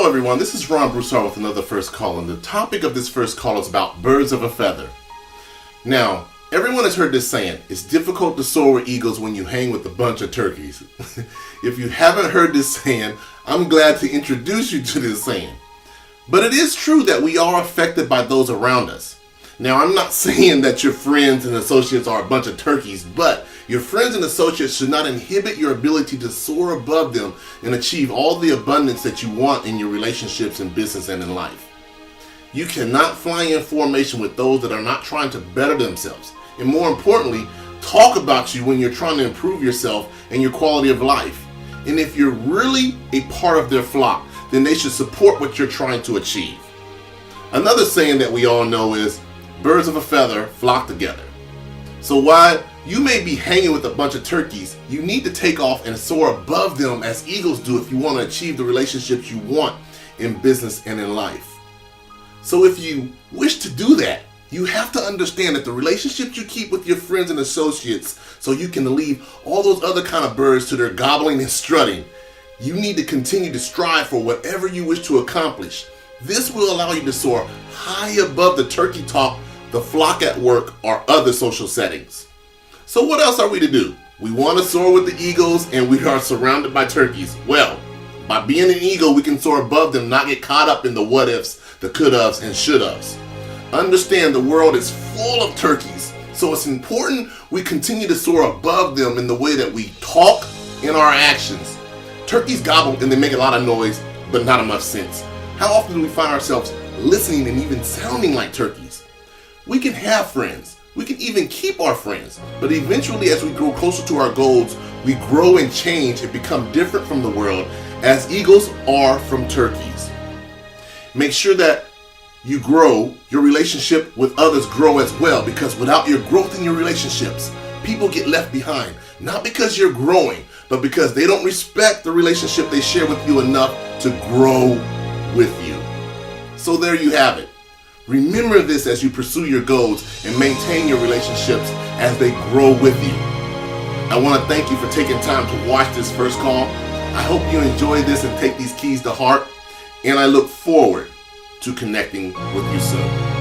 Hello everyone, this is Ron Broussard with another First Call, and the topic of this first call is about birds of a feather. Now, everyone has heard this saying, it's difficult to soar with eagles when you hang with a bunch of turkeys. If you haven't heard this saying, I'm glad to introduce you to this saying. But it is true that we are affected by those around us. Now, I'm not saying that your friends and associates are a bunch of turkeys, but your friends and associates should not inhibit your ability to soar above them and achieve all the abundance that you want in your relationships, in business, and in life. You cannot fly in formation with those that are not trying to better themselves, and more importantly, talk about you when you're trying to improve yourself and your quality of life. And if you're really a part of their flock, then they should support what you're trying to achieve. Another saying that we all know is, birds of a feather flock together. So while you may be hanging with a bunch of turkeys, you need to take off and soar above them as eagles do if you want to achieve the relationships you want in business and in life. So if you wish to do that, you have to understand that the relationships you keep with your friends and associates, so you can leave all those other kind of birds to their gobbling and strutting, you need to continue to strive for whatever you wish to accomplish. This will allow you to soar high above the turkey talk, the flock at work, or other social settings. So what else are we to do? We want to soar with the eagles and we are surrounded by turkeys. Well, by being an eagle, we can soar above them, not get caught up in the what ifs, the could haves, and should haves. Understand the world is full of turkeys, so it's important we continue to soar above them in the way that we talk and our actions. Turkeys gobble and they make a lot of noise, but not enough sense. How often do we find ourselves listening and even sounding like turkeys? We can have friends. We can even keep our friends. But eventually, as we grow closer to our goals, we grow and change and become different from the world, as eagles are from turkeys. Make sure that you grow, your relationship with others grow as well, because without your growth in your relationships, people get left behind. Not because you're growing, but because they don't respect the relationship they share with you enough to grow with you. So there you have it. Remember this as you pursue your goals and maintain your relationships as they grow with you. I want to thank you for taking time to watch this first call. I hope you enjoy this and take these keys to heart, and I look forward to connecting with you soon.